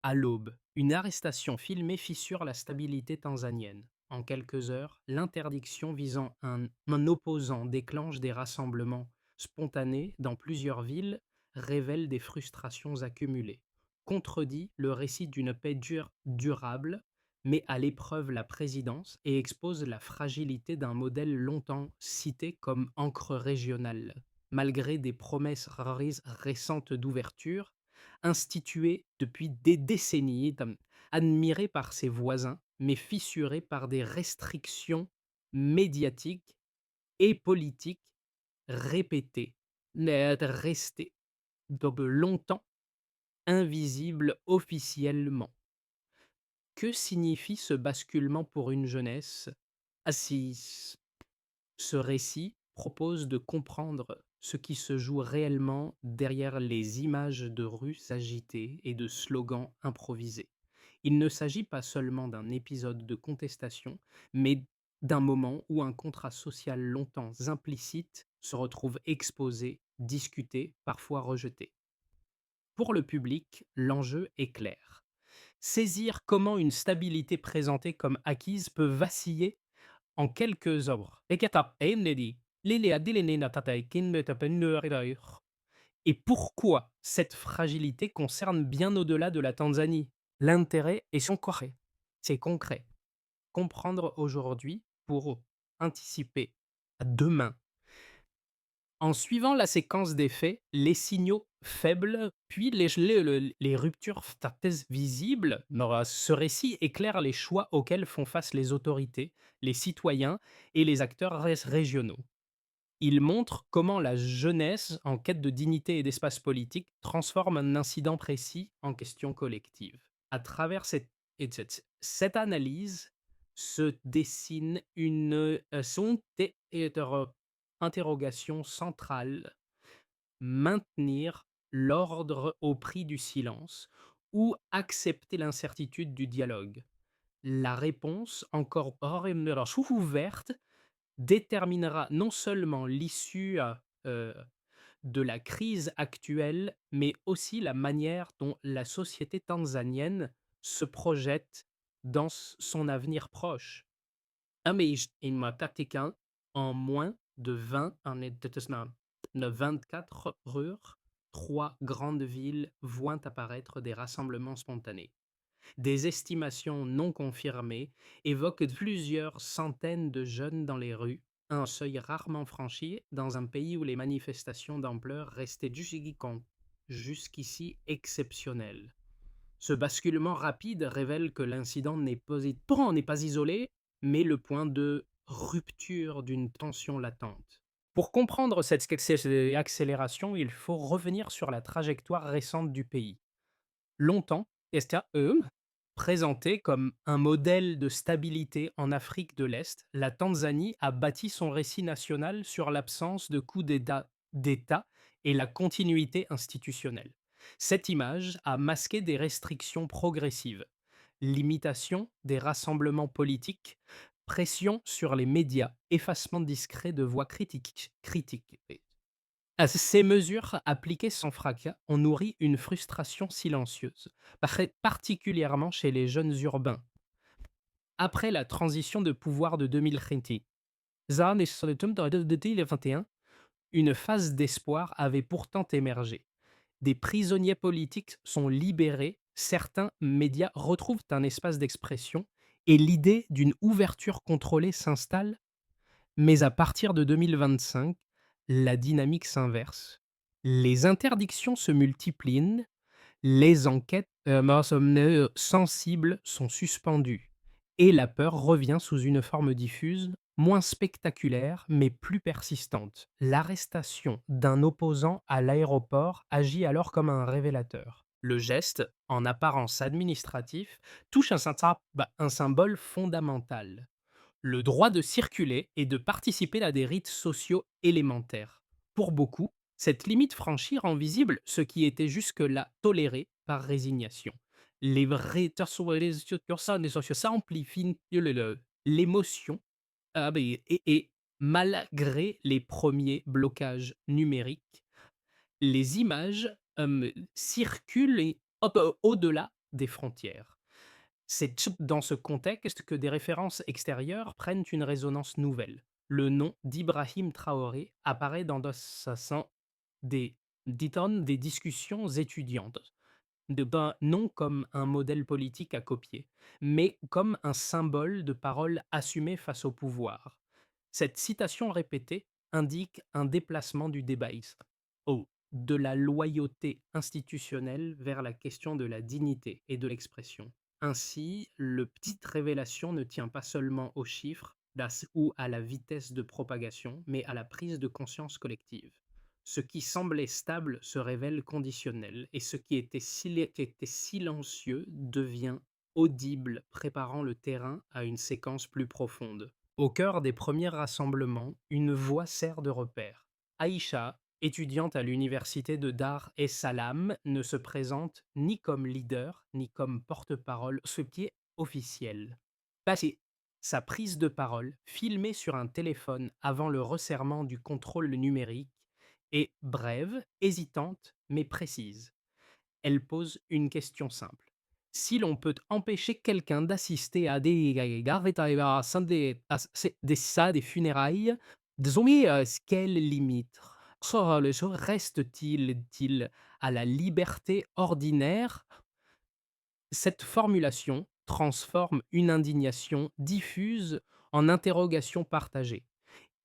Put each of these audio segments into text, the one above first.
À l'aube, une arrestation filmée fissure la stabilité tanzanienne. En quelques heures, l'interdiction visant un opposant déclenche des rassemblements spontanés dans plusieurs villes, révèle des frustrations accumulées, contredit le récit d'une paix durable, met à l'épreuve la présidence et expose la fragilité d'un modèle longtemps cité comme encre régionale. Malgré des promesses récentes d'ouverture, institué depuis des décennies, admiré par ses voisins, mais fissuré par des restrictions médiatiques et politiques répétées, mais restées donc longtemps invisibles officiellement. Que signifie ce basculement pour une jeunesse assise? Ce récit propose de comprendre ce qui se joue réellement derrière les images de rues agitées et de slogans improvisés. Il ne s'agit pas seulement d'un épisode de contestation, mais d'un moment où un contrat social longtemps implicite se retrouve exposé, discuté, parfois rejeté. Pour le public, l'enjeu est clair. Saisir comment une stabilité présentée comme acquise peut vaciller en quelques œuvres. Et pourquoi cette fragilité concerne bien au-delà de la Tanzanie? L'intérêt est concret. C'est concret. Comprendre aujourd'hui pour anticiper à demain. En suivant la séquence des faits, les signaux faibles, puis les ruptures visibles, ce récit éclaire les choix auxquels font face les autorités, les citoyens et les acteurs régionaux. Il montre comment la jeunesse, en quête de dignité et d'espace politique, transforme un incident précis en question collective. À travers cette analyse se dessine une interrogation centrale: maintenir l'ordre au prix du silence ou accepter l'incertitude du dialogue. La réponse, encore ouverte, déterminera non seulement l'issue de la crise actuelle, mais aussi la manière dont la société tanzanienne se projette dans son avenir proche. In Matatika, en moins de 20 années, de 24 heures, trois grandes villes voient apparaître des rassemblements spontanés. Des estimations non confirmées évoquent plusieurs centaines de jeunes dans les rues, un seuil rarement franchi dans un pays où les manifestations d'ampleur restaient jusqu'ici exceptionnelles. Ce basculement rapide révèle que l'incident n'est pas isolé, mais le point de rupture d'une tension latente. Pour comprendre cette accélération, il faut revenir sur la trajectoire récente du pays. Longtemps, présentée comme un modèle de stabilité en Afrique de l'Est, la Tanzanie a bâti son récit national sur l'absence de d'État et la continuité institutionnelle. Cette image a masqué des restrictions progressives, limitation des rassemblements politiques, pression sur les médias, effacement discret de voix critiques. Ces mesures, appliquées sans fracas, ont nourri une frustration silencieuse, particulièrement chez les jeunes urbains. Après la transition de pouvoir de 2020, une phase d'espoir avait pourtant émergé. Des prisonniers politiques sont libérés, certains médias retrouvent un espace d'expression et l'idée d'une ouverture contrôlée s'installe, mais à partir de 2025, la dynamique s'inverse. Les interdictions se multiplient, les enquêtes sensibles sont suspendues et la peur revient sous une forme diffuse, moins spectaculaire mais plus persistante. L'arrestation d'un opposant à l'aéroport agit alors comme un révélateur. Le geste, en apparence administratif, touche un symbole fondamental: le droit de circuler et de participer à des rites sociaux élémentaires. Pour beaucoup, cette limite franchie rend visible ce qui était jusque-là toléré par résignation. Les vrais ça amplifie l'émotion, et malgré les premiers blocages numériques, les images circulent et hop, au-delà des frontières. C'est dans ce contexte que des références extérieures prennent une résonance nouvelle. Le nom d'Ibrahim Traoré apparaît dans des, dit-on, des discussions étudiantes, non comme un modèle politique à copier, mais comme un symbole de parole assumée face au pouvoir. Cette citation répétée indique un déplacement du débat de la loyauté institutionnelle vers la question de la dignité et de l'expression. Ainsi, le petite révélation ne tient pas seulement aux chiffres ou à la vitesse de propagation, mais à la prise de conscience collective. Ce qui semblait stable se révèle conditionnel, et ce qui était silencieux devient audible, préparant le terrain à une séquence plus profonde. Au cœur des premiers rassemblements, une voix sert de repère. Aïcha, étudiante à l'université de Dar es Salaam, ne se présente ni comme leader, ni comme porte-parole, ce qui est officiel. Passé. Sa prise de parole, filmée sur un téléphone avant le resserrement du contrôle numérique, est brève, hésitante, mais précise. Elle pose une question simple. Si l'on peut empêcher quelqu'un d'assister à des funérailles, quelle limite reste-t-il à la liberté ordinaire? Cette formulation transforme une indignation diffuse en interrogation partagée,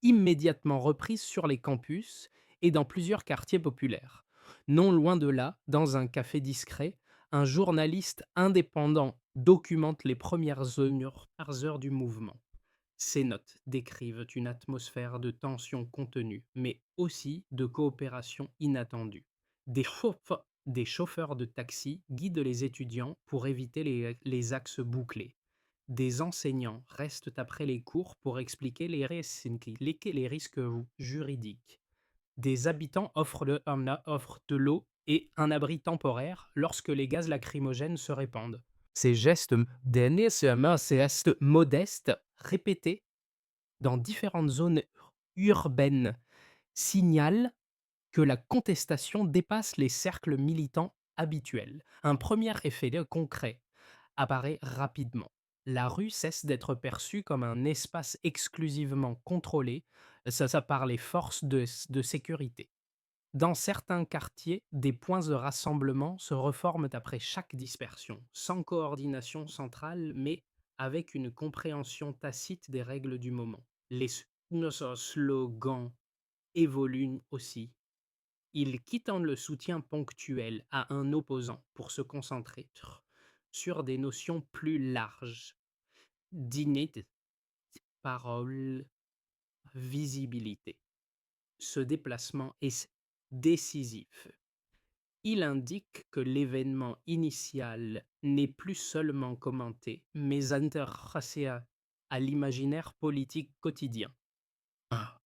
immédiatement reprise sur les campus et dans plusieurs quartiers populaires. Non loin de là, dans un café discret, un journaliste indépendant documente les premières heures du mouvement. Ces notes décrivent une atmosphère de tension contenue, mais aussi de coopération inattendue. Des chauffeurs de taxi guident les étudiants pour éviter les axes bouclés. Des enseignants restent après les cours pour expliquer les risques juridiques. Des habitants offrent de l'eau et un abri temporaire lorsque les gaz lacrymogènes se répandent. Ces gestes modestes, répétés dans différentes zones urbaines, signalent que la contestation dépasse les cercles militants habituels. Un premier effet concret apparaît rapidement. La rue cesse d'être perçue comme un espace exclusivement contrôlé ça par les forces de sécurité. Dans certains quartiers, des points de rassemblement se reforment après chaque dispersion, sans coordination centrale, mais avec une compréhension tacite des règles du moment. Nos slogans évoluent aussi. Ils quittent le soutien ponctuel à un opposant pour se concentrer sur des notions plus larges: dignité, parole, visibilité. Ce déplacement est décisif. Il indique que l'événement initial n'est plus seulement commenté, mais intéressé à l'imaginaire politique quotidien.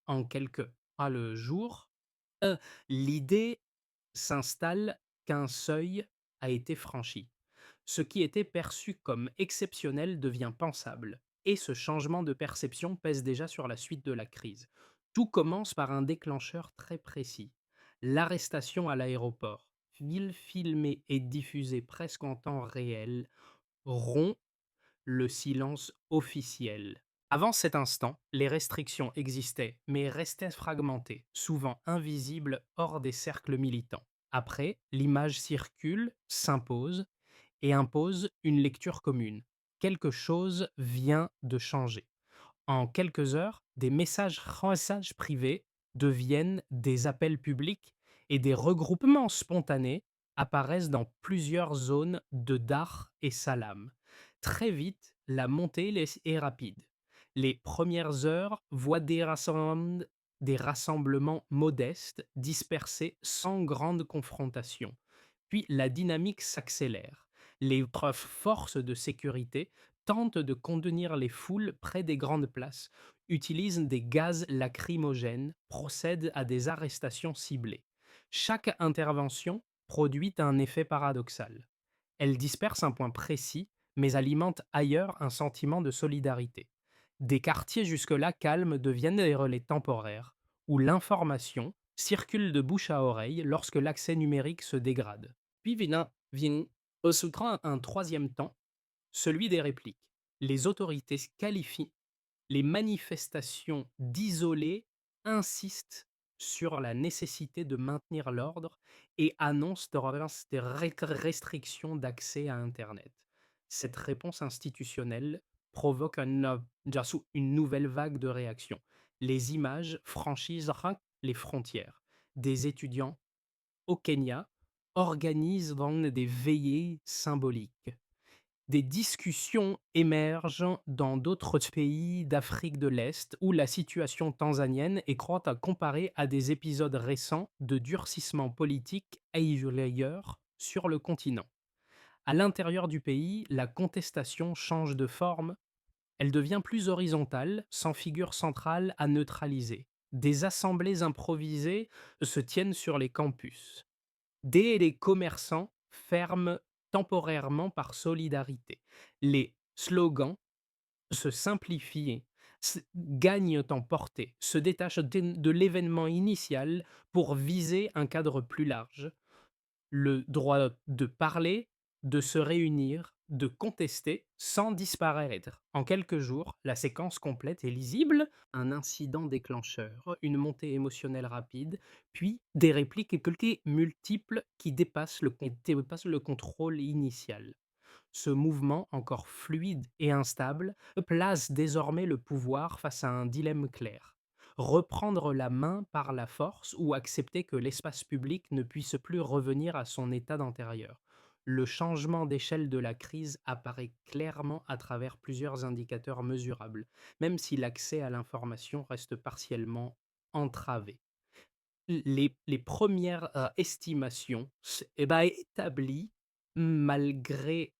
En quelques pas le jour, l'idée s'installe qu'un seuil a été franchi. Ce qui était perçu comme exceptionnel devient pensable, et ce changement de perception pèse déjà sur la suite de la crise. Tout commence par un déclencheur très précis: l'arrestation à l'aéroport, filmée et diffusée presque en temps réel, rompt le silence officiel. Avant cet instant, les restrictions existaient, mais restaient fragmentées, souvent invisibles hors des cercles militants. Après, l'image circule, s'impose, et impose une lecture commune. Quelque chose vient de changer. En quelques heures, des messages privés deviennent des appels publics, et des regroupements spontanés apparaissent dans plusieurs zones de Dar et Salam. Très vite, la montée est rapide. Les premières heures voient des rassemblements modestes, dispersés sans grande confrontation. Puis la dynamique s'accélère. Les forces de sécurité tentent de contenir les foules près des grandes places, utilisent des gaz lacrymogènes, procèdent à des arrestations ciblées. Chaque intervention produit un effet paradoxal. Elle disperse un point précis, mais alimente ailleurs un sentiment de solidarité. Des quartiers jusque-là calmes deviennent des relais temporaires, où l'information circule de bouche à oreille lorsque l'accès numérique se dégrade. Puis vient Se prend un troisième temps, celui des répliques. Les autorités qualifient les manifestations d'isolés, insistent sur la nécessité de maintenir l'ordre et annoncent des restrictions d'accès à Internet. Cette réponse institutionnelle provoque une nouvelle vague de réactions. Les images franchissent les frontières. Des étudiants au Kenya organisent des veillées symboliques. Des discussions émergent dans d'autres pays d'Afrique de l'Est où la situation tanzanienne est croît à comparer à des épisodes récents de durcissement politique ailleurs sur le continent. À l'intérieur du pays, la contestation change de forme, elle devient plus horizontale, sans figure centrale à neutraliser. Des assemblées improvisées se tiennent sur les campus. Les commerçants ferment temporairement par solidarité. Les slogans se simplifient, gagnent en portée, se détachent de l'événement initial pour viser un cadre plus large, le droit de parler, de se réunir, de contester sans disparaître. En quelques jours, la séquence complète est lisible, un incident déclencheur, une montée émotionnelle rapide, puis des répliques écoutées multiples qui dépassent le contrôle initial. Ce mouvement, encore fluide et instable, place désormais le pouvoir face à un dilemme clair. Reprendre la main par la force ou accepter que l'espace public ne puisse plus revenir à son état d'intérieur. Le changement d'échelle de la crise apparaît clairement à travers plusieurs indicateurs mesurables, même si l'accès à l'information reste partiellement entravé. Les premières, estimations établies malgré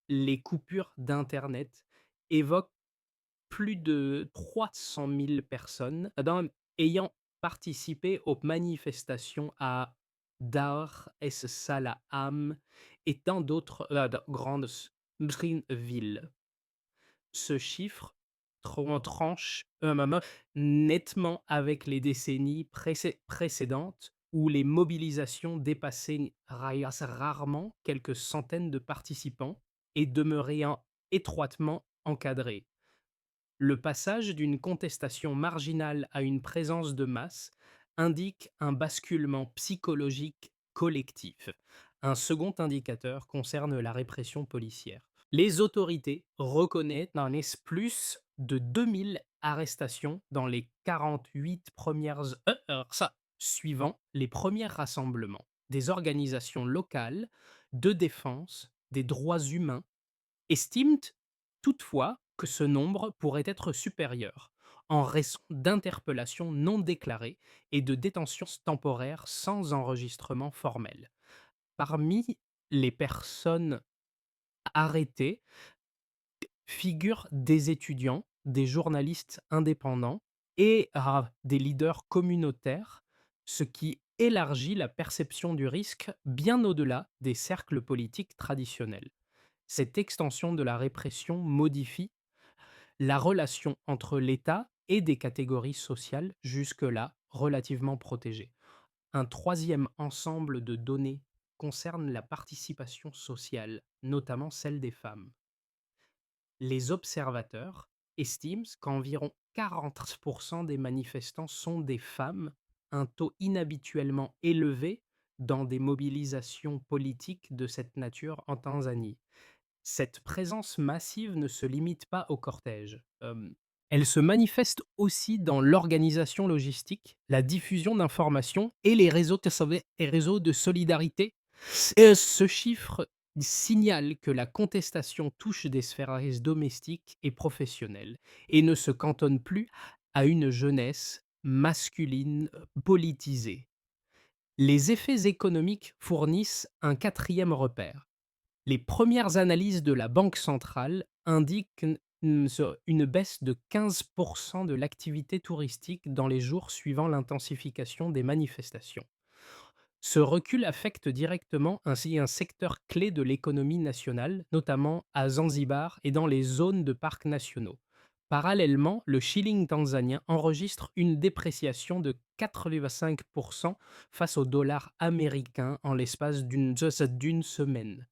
les coupures d'internet évoquent plus de 300 000 personnes ayant participé aux manifestations à Dar es Salaam et dans d'autres, grandes villes. Ce chiffre tranche nettement avec les décennies précédentes où les mobilisations dépassaient rarement quelques centaines de participants et demeuraient étroitement encadrées. Le passage d'une contestation marginale à une présence de masse indique un basculement psychologique collectif. Un second indicateur concerne la répression policière. Les autorités reconnaissent plus de 2000 arrestations dans les 48 premières heures suivant les premiers rassemblements. Des organisations locales de défense des droits humains estiment toutefois que ce nombre pourrait être supérieur, en raison d'interpellations non déclarées et de détentions temporaires sans enregistrement formel. Parmi les personnes arrêtées figurent des étudiants, des journalistes indépendants et des leaders communautaires, ce qui élargit la perception du risque bien au-delà des cercles politiques traditionnels. Cette extension de la répression modifie la relation entre l'État et des catégories sociales jusque-là relativement protégées. Un troisième ensemble de données concerne la participation sociale, notamment celle des femmes. Les observateurs estiment qu'environ 40% des manifestants sont des femmes, un taux inhabituellement élevé dans des mobilisations politiques de cette nature en Tanzanie. Cette présence massive ne se limite pas au cortège. Elle se manifeste aussi dans l'organisation logistique, la diffusion d'informations et les réseaux de solidarité. Ce chiffre signale que la contestation touche des sphères domestiques et professionnelles et ne se cantonne plus à une jeunesse masculine politisée. Les effets économiques fournissent un quatrième repère. Les premières analyses de la Banque centrale indiquent une baisse de 15% de l'activité touristique dans les jours suivant l'intensification des manifestations. Ce recul affecte directement ainsi un secteur clé de l'économie nationale, notamment à Zanzibar et dans les zones de parcs nationaux. Parallèlement, le shilling tanzanien enregistre une dépréciation de 4,5% face au dollar américain en l'espace d'une semaine.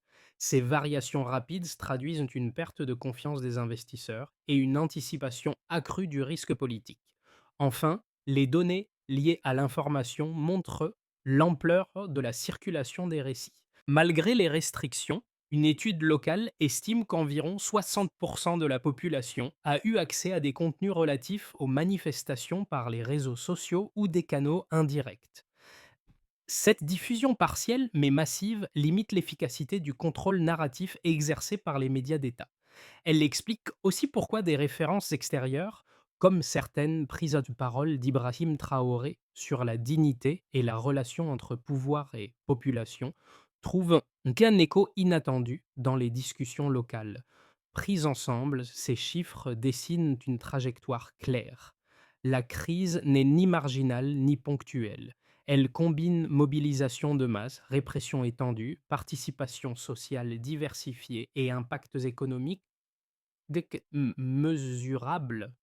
Ces variations rapides traduisent une perte de confiance des investisseurs et une anticipation accrue du risque politique. Enfin, les données liées à l'information montrent l'ampleur de la circulation des récits. Malgré les restrictions, une étude locale estime qu'environ 60% de la population a eu accès à des contenus relatifs aux manifestations par les réseaux sociaux ou des canaux indirects. Cette diffusion partielle mais massive limite l'efficacité du contrôle narratif exercé par les médias d'État. Elle explique aussi pourquoi des références extérieures, comme certaines prises de parole d'Ibrahim Traoré sur la dignité et la relation entre pouvoir et population, trouvent qu'un écho inattendu dans les discussions locales. Prises ensemble, ces chiffres dessinent une trajectoire claire. La crise n'est ni marginale ni ponctuelle. Elle combine mobilisation de masse, répression étendue, participation sociale diversifiée et impacts économiques mesurables.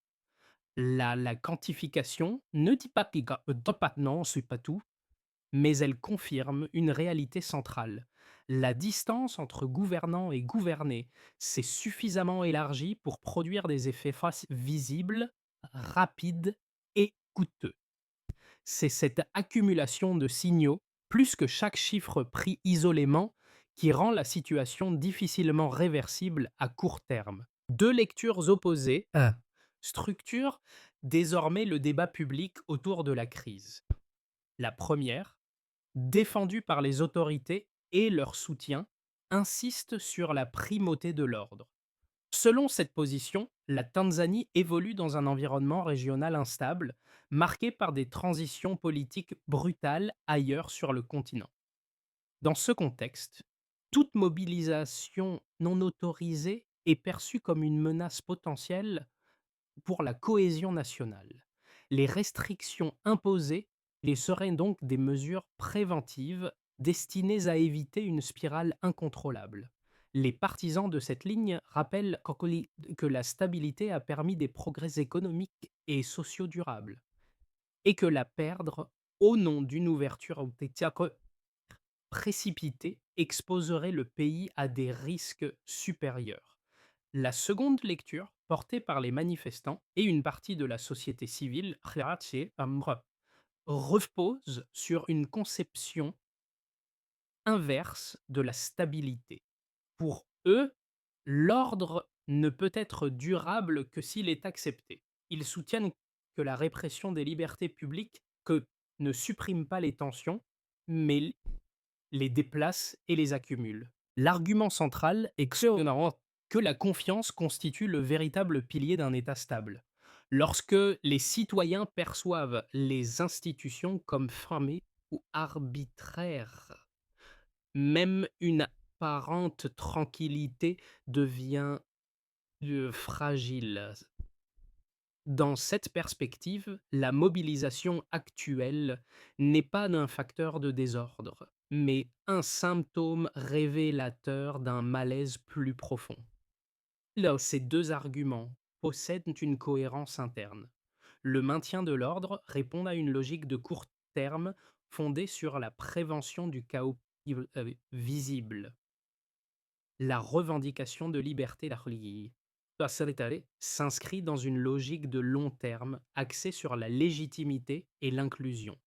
La quantification ne dit pas non, c'est pas tout, mais elle confirme une réalité centrale. La distance entre gouvernants et gouvernés s'est suffisamment élargie pour produire des effets visibles, rapides et coûteux. C'est cette accumulation de signaux, plus que chaque chiffre pris isolément, qui rend la situation difficilement réversible à court terme. Deux lectures opposées structurent désormais le débat public autour de la crise. La première, défendue par les autorités et leur soutien, insiste sur la primauté de l'ordre. Selon cette position, la Tanzanie évolue dans un environnement régional instable, marqué par des transitions politiques brutales ailleurs sur le continent. Dans ce contexte, toute mobilisation non autorisée est perçue comme une menace potentielle pour la cohésion nationale. Les restrictions imposées les seraient donc des mesures préventives destinées à éviter une spirale incontrôlable. Les partisans de cette ligne rappellent que la stabilité a permis des progrès économiques et sociaux durables, et que la perdre au nom d'une ouverture précipitée exposerait le pays à des risques supérieurs. La seconde lecture, portée par les manifestants et une partie de la société civile, repose sur une conception inverse de la stabilité. Pour eux, l'ordre ne peut être durable que s'il est accepté. Ils soutiennent que la répression des libertés publiques ne supprime pas les tensions, mais les déplace et les accumule. L'argument central est que la confiance constitue le véritable pilier d'un État stable. Lorsque les citoyens perçoivent les institutions comme fermées ou arbitraires, même une apparente tranquillité devient fragile. Dans cette perspective, la mobilisation actuelle n'est pas un facteur de désordre, mais un symptôme révélateur d'un malaise plus profond. Là, ces deux arguments possèdent une cohérence interne. Le maintien de l'ordre répond à une logique de court terme fondée sur la prévention du chaos visible. La revendication de liberté s'inscrit dans une logique de long terme axée sur la légitimité et l'inclusion.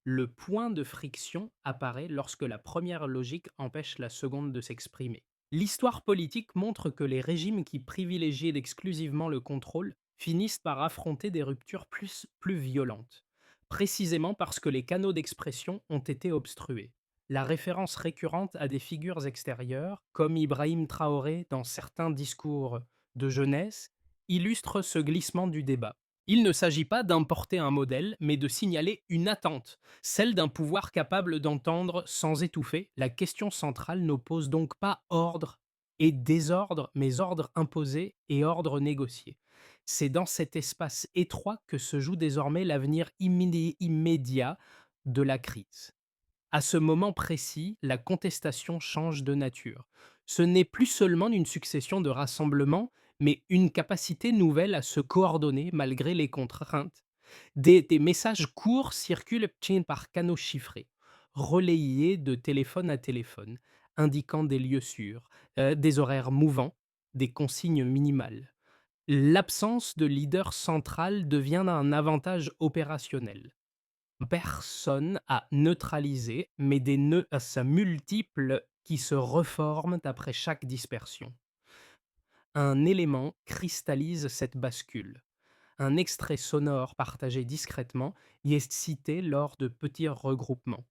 Le point de friction apparaît lorsque la première logique empêche la seconde de s'exprimer. L'histoire politique montre que les régimes qui privilégient exclusivement le contrôle finissent par affronter des ruptures plus violentes, précisément parce que les canaux d'expression ont été obstrués. La référence récurrente à des figures extérieures, comme Ibrahim Traoré dans certains discours de jeunesse, illustre ce glissement du débat. Il ne s'agit pas d'importer un modèle, mais de signaler une attente, celle d'un pouvoir capable d'entendre sans étouffer. La question centrale n'oppose donc pas ordre et désordre, mais ordre imposé et ordre négocié. C'est dans cet espace étroit que se joue désormais l'avenir immédiat de la crise. À ce moment précis, la contestation change de nature. Ce n'est plus seulement une succession de rassemblements, mais une capacité nouvelle à se coordonner malgré les contraintes. Des messages courts circulent par canaux chiffrés, relayés de téléphone à téléphone, indiquant des lieux sûrs, des horaires mouvants, des consignes minimales. L'absence de leader central devient un avantage opérationnel. Personne à neutraliser, mais des nœuds à sa multiples qui se reforment après chaque dispersion. Un élément cristallise cette bascule. Un extrait sonore partagé discrètement y est cité lors de petits regroupements.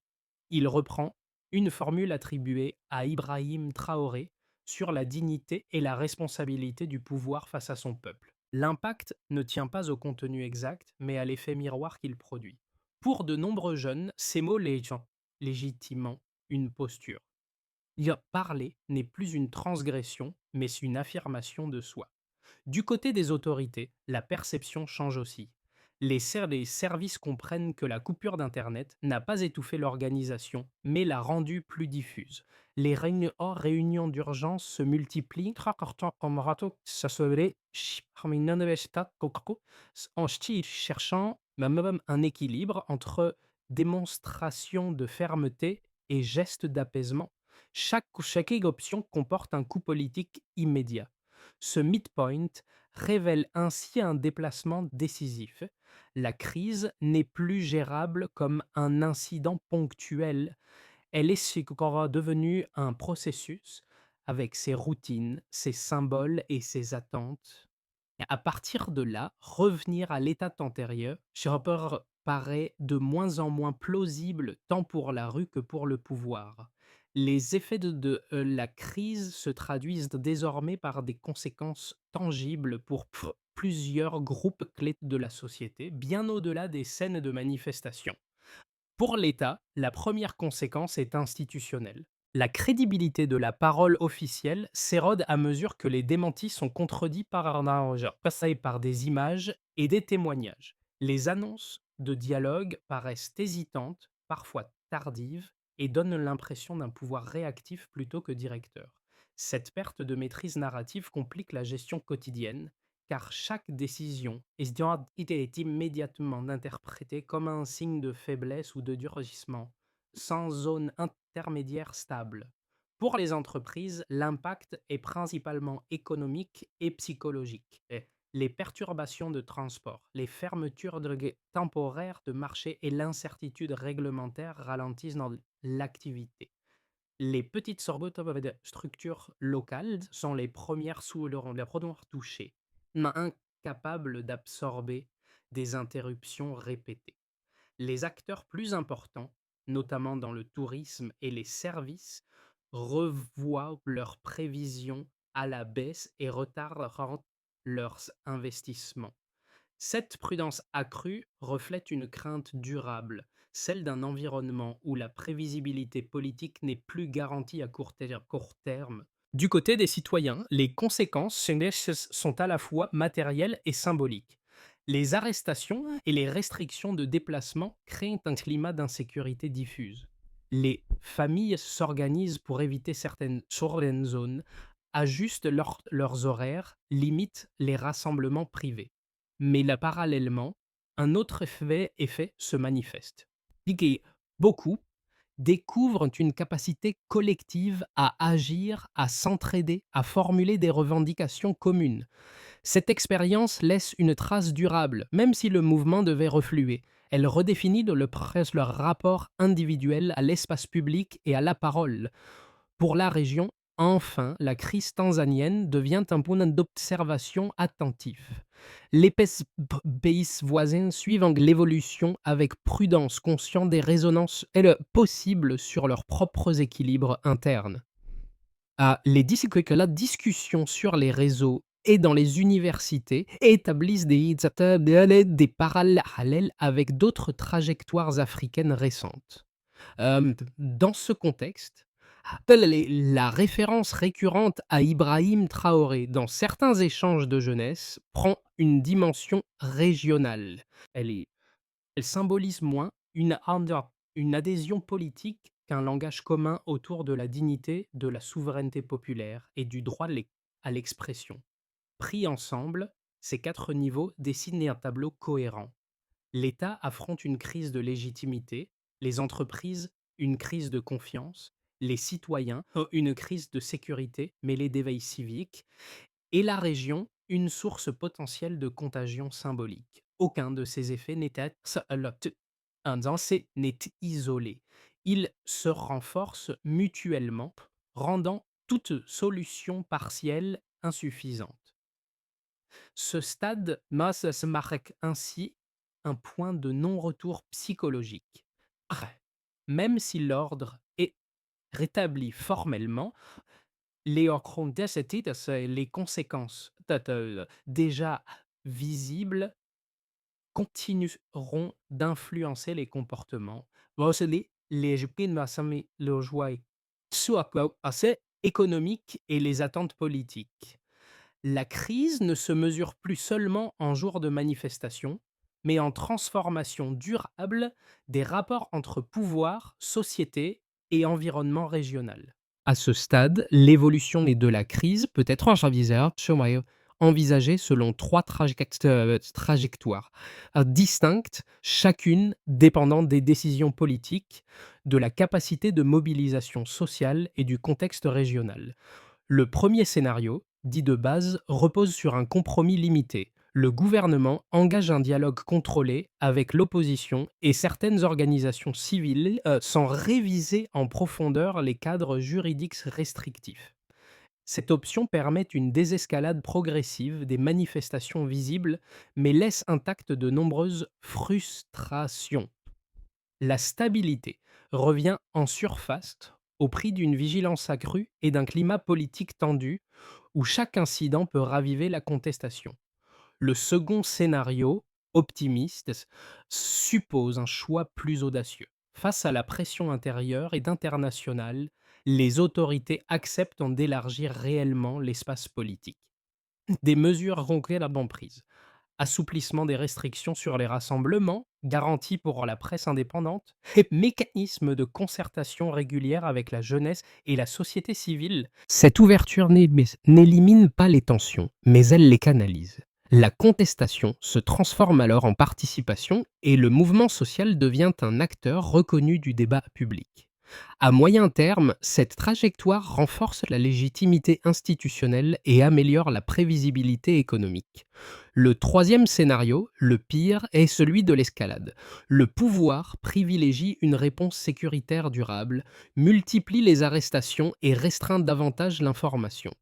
Il reprend une formule attribuée à Ibrahim Traoré sur la dignité et la responsabilité du pouvoir face à son peuple. L'impact ne tient pas au contenu exact, mais à l'effet miroir qu'il produit. Pour de nombreux jeunes, ces mots légitimement une posture. Parler n'est plus une transgression, mais une affirmation de soi. Du côté des autorités, la perception change aussi. Les services comprennent que la coupure d'Internet n'a pas étouffé l'organisation, mais l'a rendue plus diffuse. Les réunions d'urgence se multiplient cherchant même un équilibre entre démonstration de fermeté et geste d'apaisement. Chaque option comporte un coût politique immédiat. Ce midpoint révèle ainsi un déplacement décisif. La crise n'est plus gérable comme un incident ponctuel, elle est devenue un processus avec ses routines, ses symboles et ses attentes. Et à partir de là, revenir à l'état antérieur, Schroeper paraît de moins en moins plausible tant pour la rue que pour le pouvoir. Les effets de la crise se traduisent désormais par des conséquences tangibles pour plusieurs groupes clés de la société, bien au-delà des scènes de manifestation. Pour l'État, la première conséquence est institutionnelle. La crédibilité de la parole officielle s'érode à mesure que les démentis sont contredits par des images et des témoignages. Les annonces de dialogue paraissent hésitantes, parfois tardives, et donnent l'impression d'un pouvoir réactif plutôt que directeur. Cette perte de maîtrise narrative complique la gestion quotidienne, car chaque décision est immédiatement interprétée comme un signe de faiblesse ou de durcissement, sans zone intermédiaire stable. Pour les entreprises, l'impact est principalement économique et psychologique. Les perturbations de transport, les fermetures temporaires de marché et l'incertitude réglementaire ralentissent dans l'activité. Les petites structures locales sont les premières les premières touchées, mais incapables d'absorber des interruptions répétées. Les acteurs plus importants, notamment dans le tourisme et les services, revoient leurs prévisions à la baisse et retardent leurs investissements. Cette prudence accrue reflète une crainte durable, celle d'un environnement où la prévisibilité politique n'est plus garantie à court terme. Du côté des citoyens, les conséquences sont à la fois matérielles et symboliques. Les arrestations et les restrictions de déplacement créent un climat d'insécurité diffuse. Les familles s'organisent pour éviter certaines zones, ajustent leurs horaires, limitent les rassemblements privés. Mais là, parallèlement, un autre effet se manifeste. Beaucoup découvrent une capacité collective à agir, à s'entraider, à formuler des revendications communes. Cette expérience laisse une trace durable, même si le mouvement devait refluer. Elle redéfinit leur rapport individuel à l'espace public et à la parole. Pour la région, enfin, la crise tanzanienne devient un point d'observation attentif. Les pays voisins suivent l'évolution avec prudence, conscients des résonances possibles sur leurs propres équilibres internes. La discussion sur les réseaux et dans les universités établissent des parallèles avec d'autres trajectoires africaines récentes. Dans ce contexte, la référence récurrente à Ibrahim Traoré dans certains échanges de jeunesse prend une dimension régionale. Elle, est- Elle symbolise moins une adhésion politique qu'un langage commun autour de la dignité, de la souveraineté populaire et du droit à l'expression. Pris ensemble, ces quatre niveaux dessinent un tableau cohérent. L'État affronte une crise de légitimité, les entreprises une crise de confiance, les citoyens, une crise de sécurité mêlée d'éveil civique, et la région, une source potentielle de contagion symbolique. Aucun de ces effets n'est isolé. Ils se renforcent mutuellement, rendant toute solution partielle insuffisante. Ce stade se marque ainsi un point de non-retour psychologique. Même si l'ordre est rétabli formellement, les conséquences déjà visibles continueront d'influencer les comportements. Assez économiques et les attentes politiques. La crise ne se mesure plus seulement en jours de manifestation, mais en transformation durable des rapports entre pouvoir, société et environnement régional. À ce stade, l'évolution de la crise peut être envisagée selon trois trajectoires distinctes, chacune dépendant des décisions politiques, de la capacité de mobilisation sociale et du contexte régional. Le premier scénario, dit de base, repose sur un compromis limité. Le gouvernement engage un dialogue contrôlé avec l'opposition et certaines organisations civiles sans réviser en profondeur les cadres juridiques restrictifs. Cette option permet une désescalade progressive des manifestations visibles, mais laisse intactes de nombreuses frustrations. La stabilité revient en surface au prix d'une vigilance accrue et d'un climat politique tendu où chaque incident peut raviver la contestation. Le second scénario, optimiste, suppose un choix plus audacieux. Face à la pression intérieure et internationale, les autorités acceptent d'élargir réellement l'espace politique. Des mesures ronquées la bonne prise. Assouplissement des restrictions sur les rassemblements, garantie pour la presse indépendante, et mécanismes de concertation régulière avec la jeunesse et la société civile. Cette ouverture n'élimine pas les tensions, mais elle les canalise. La contestation se transforme alors en participation et le mouvement social devient un acteur reconnu du débat public. À moyen terme, cette trajectoire renforce la légitimité institutionnelle et améliore la prévisibilité économique. Le troisième scénario, le pire, est celui de l'escalade. Le pouvoir privilégie une réponse sécuritaire durable, multiplie les arrestations et restreint davantage l'information.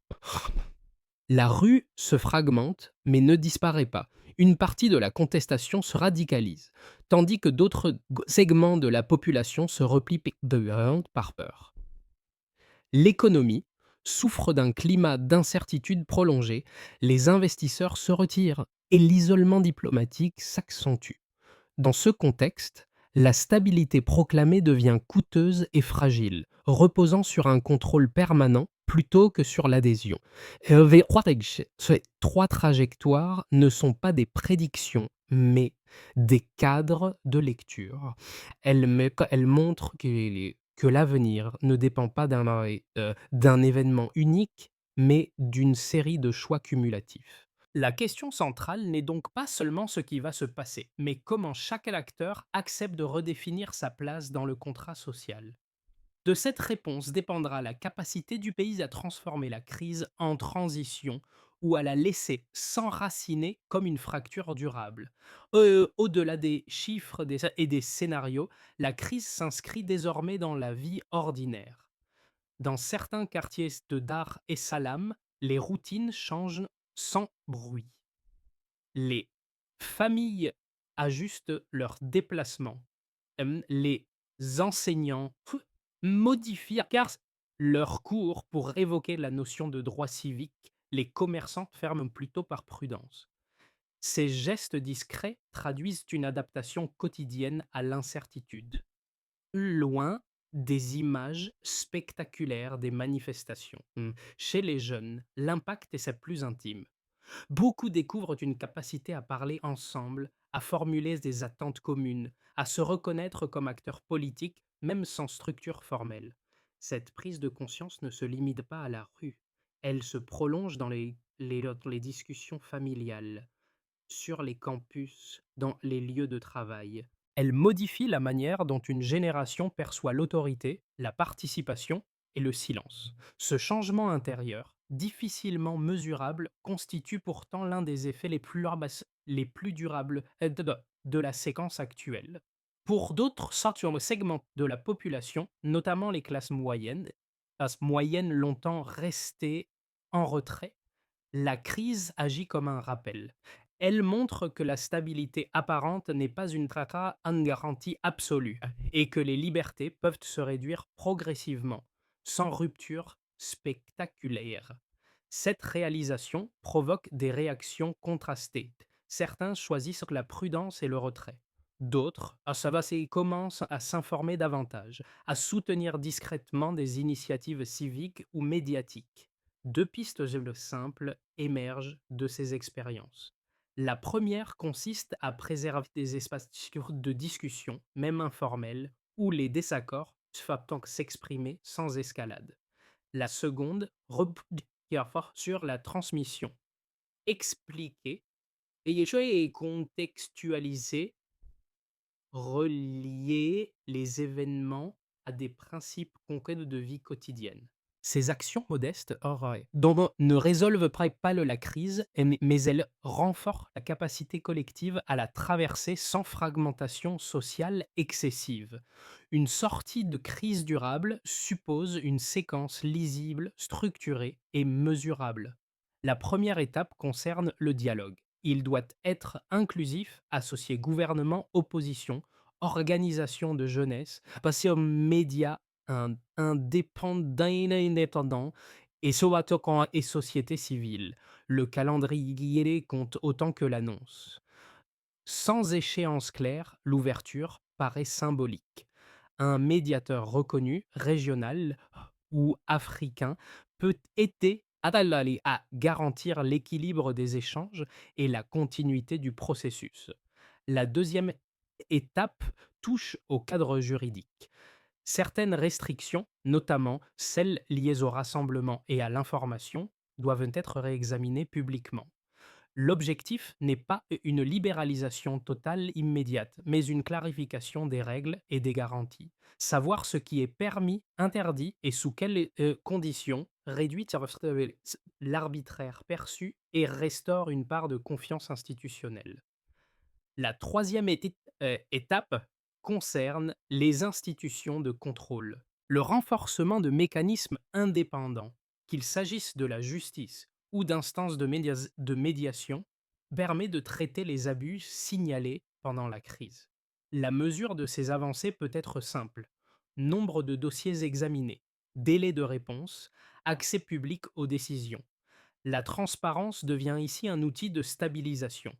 La rue se fragmente, mais ne disparaît pas. Une partie de la contestation se radicalise, tandis que d'autres segments de la population se replient par peur. L'économie souffre d'un climat d'incertitude prolongé, les investisseurs se retirent et l'isolement diplomatique s'accentue. Dans ce contexte, la stabilité proclamée devient coûteuse et fragile, reposant sur un contrôle permanent plutôt que sur l'adhésion. Ces trois trajectoires ne sont pas des prédictions, mais des cadres de lecture. Elles montrent que l'avenir ne dépend pas d'un événement unique, mais d'une série de choix cumulatifs. La question centrale n'est donc pas seulement ce qui va se passer, mais comment chaque acteur accepte de redéfinir sa place dans le contrat social. De cette réponse dépendra la capacité du pays à transformer la crise en transition ou à la laisser s'enraciner comme une fracture durable. Au-delà des chiffres et des scénarios, la crise s'inscrit désormais dans la vie ordinaire. Dans certains quartiers de Dar et Salam, les routines changent sans bruit. Les familles ajustent leurs déplacements. Les enseignants modifient leurs cours pour évoquer la notion de droit civique. Les commerçants ferment plutôt par prudence. Ces gestes discrets traduisent une adaptation quotidienne à l'incertitude. Loin des images spectaculaires des manifestations. Chez les jeunes, l'impact est sa plus intime. Beaucoup découvrent une capacité à parler ensemble, à formuler des attentes communes, à se reconnaître comme acteurs politiques, même sans structure formelle. Cette prise de conscience ne se limite pas à la rue. Elle se prolonge dans les discussions familiales, sur les campus, dans les lieux de travail. Elle modifie la manière dont une génération perçoit l'autorité, la participation et le silence. Ce changement intérieur, difficilement mesurable, constitue pourtant l'un des effets les plus durables de la séquence actuelle. Pour d'autres segments de la population, notamment les classes moyennes longtemps restées en retrait, la crise agit comme un rappel. Elle montre que la stabilité apparente n'est pas une garantie absolue et que les libertés peuvent se réduire progressivement, sans rupture spectaculaire. Cette réalisation provoque des réactions contrastées. Certains choisissent la prudence et le retrait. D'autres, commencent à s'informer davantage, à soutenir discrètement des initiatives civiques ou médiatiques. Deux pistes simples émergent de ces expériences. La première consiste à préserver des espaces de discussion, même informels, où les désaccords peuvent s'exprimer sans escalade. La seconde repose fort sur la transmission. Expliquer et contextualiser, relier les événements à des principes concrets de vie quotidienne. Ces actions modestes ne résolvent pas la crise, mais elles renforcent la capacité collective à la traverser sans fragmentation sociale excessive. Une sortie de crise durable suppose une séquence lisible, structurée et mesurable. La première étape concerne le dialogue. Il doit être inclusif, associer gouvernement, opposition, organisation de jeunesse, passer aux médias indépendant et et société civile. Le calendrier compte autant que l'annonce. Sans échéance claire, l'ouverture paraît symbolique. Un médiateur reconnu, régional ou africain, peut aider à garantir l'équilibre des échanges et la continuité du processus. La deuxième étape touche au cadre juridique. Certaines restrictions, notamment celles liées au rassemblement et à l'information, doivent être réexaminées publiquement. L'objectif n'est pas une libéralisation totale immédiate, mais une clarification des règles et des garanties. Savoir ce qui est permis, interdit et sous quelles conditions réduit l'arbitraire perçu et restaure une part de confiance institutionnelle. La troisième étape concerne les institutions de contrôle. Le renforcement de mécanismes indépendants, qu'il s'agisse de la justice ou d'instances de médiation, permet de traiter les abus signalés pendant la crise. La mesure de ces avancées peut être simple. Nombre de dossiers examinés, délai de réponse, accès public aux décisions. La transparence devient ici un outil de stabilisation.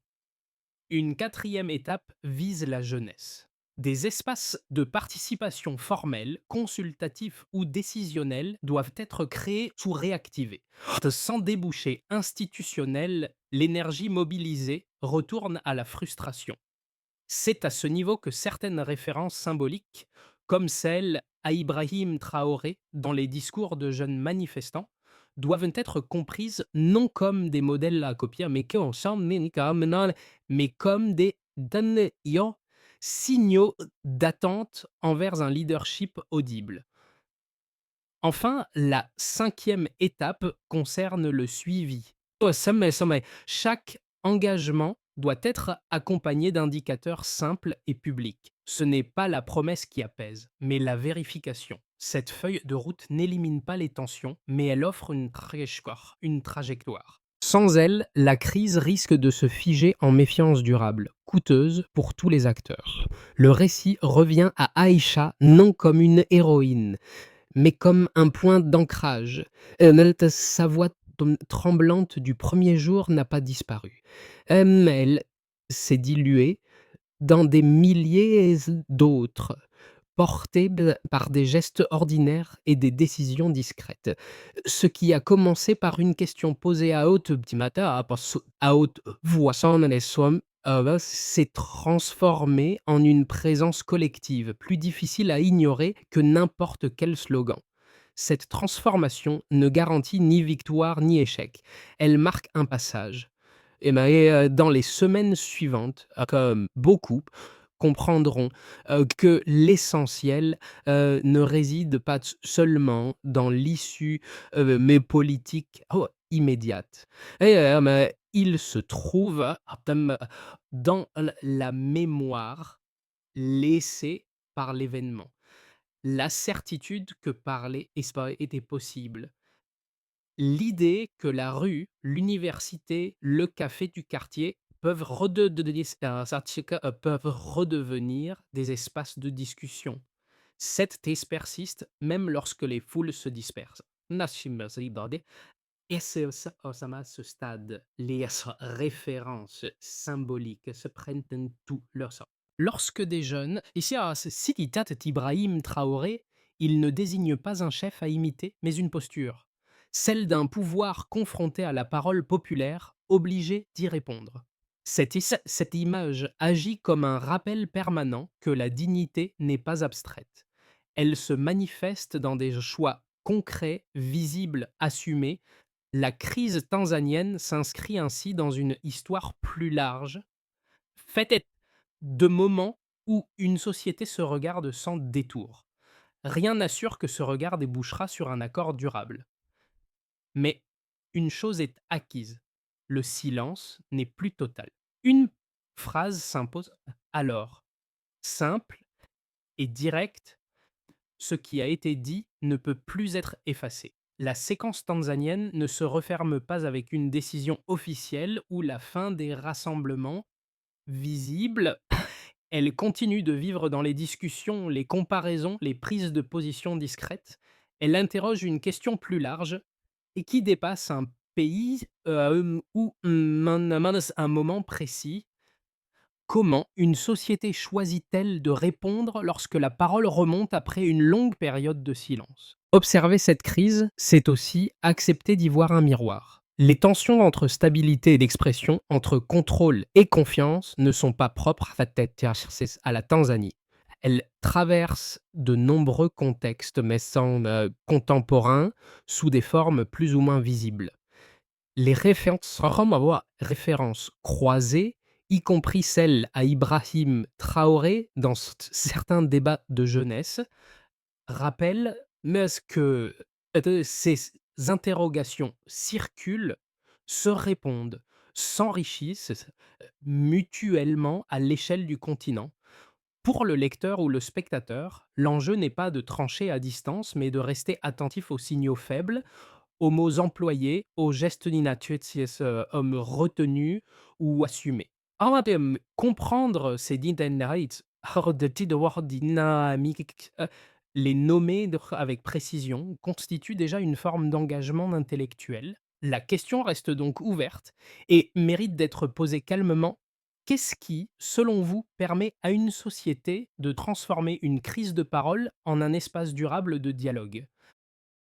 Une quatrième étape vise la jeunesse. Des espaces de participation formels, consultatifs ou décisionnels doivent être créés ou réactivés. Sans débouché institutionnel, l'énergie mobilisée retourne à la frustration. C'est à ce niveau que certaines références symboliques, comme celle à Ibrahim Traoré dans les discours de jeunes manifestants, doivent être comprises non comme des modèles à copier, mais comme des signaux d'attente envers un leadership audible. Enfin, la cinquième étape concerne le suivi. Chaque engagement doit être accompagné d'indicateurs simples et publics. Ce n'est pas la promesse qui apaise, mais la vérification. Cette feuille de route n'élimine pas les tensions, mais elle offre une trajectoire. Sans elle, la crise risque de se figer en méfiance durable, coûteuse pour tous les acteurs. Le récit revient à Aïcha non comme une héroïne, mais comme un point d'ancrage. Sa voix tremblante du premier jour n'a pas disparu. Elle s'est diluée dans des milliers d'autres, portée par des gestes ordinaires et des décisions discrètes. Ce qui a commencé par une question posée à haute voix s'est transformé en une présence collective, plus difficile à ignorer que n'importe quel slogan. Cette transformation ne garantit ni victoire ni échec. Elle marque un passage. Et dans les semaines suivantes, comme beaucoup, comprendront, que l'essentiel, ne réside pas seulement dans l'issue, mais politique immédiate. Et mais il se trouve dans la mémoire laissée par l'événement. La certitude que parler était possible. L'idée que la rue, l'université, le café du quartier peuvent redevenir des espaces de discussion. Cette thèse persiste même lorsque les foules se dispersent. Et c'est ça, à ce stade, les références symboliques se prennent dans tout leur sens. Lorsque des jeunes, ici à Sikitat Ibrahim Traoré, il ne désigne pas un chef à imiter, mais une posture, celle d'un pouvoir confronté à la parole populaire, obligé d'y répondre. Cette image agit comme un rappel permanent que la dignité n'est pas abstraite. Elle se manifeste dans des choix concrets, visibles, assumés. La crise tanzanienne s'inscrit ainsi dans une histoire plus large, faite de moments où une société se regarde sans détour. Rien n'assure que ce regard débouchera sur un accord durable. Mais une chose est acquise, le silence n'est plus total. Une phrase s'impose alors, simple et directe: ce qui a été dit ne peut plus être effacé. La séquence tanzanienne ne se referme pas avec une décision officielle ou la fin des rassemblements visibles. Elle continue de vivre dans les discussions, les comparaisons, les prises de position discrètes. Elle interroge une question plus large et qui dépasse un pays ou un moment précis. Comment une société choisit-elle de répondre lorsque la parole remonte après une longue période de silence? Observer cette crise, c'est aussi accepter d'y voir un miroir. Les tensions entre stabilité et d'expression, entre contrôle et confiance, ne sont pas propres à la Tanzanie. Elles traversent de nombreux contextes, mais sans contemporains, sous des formes plus ou moins visibles. Les références croisées, y compris celles à Ibrahim Traoré dans certains débats de jeunesse, rappellent mais est-ce que ces interrogations circulent, se répondent, s'enrichissent mutuellement à l'échelle du continent. Pour le lecteur ou le spectateur, l'enjeu n'est pas de trancher à distance, mais de rester attentif aux signaux faibles, aux mots employés, aux gestes retenus ou assumés. Comprendre ces dynamiques, les nommer avec précision, constitue déjà une forme d'engagement intellectuel. La question reste donc ouverte et mérite d'être posée calmement. Qu'est-ce qui, selon vous, permet à une société de transformer une crise de parole en un espace durable de dialogue?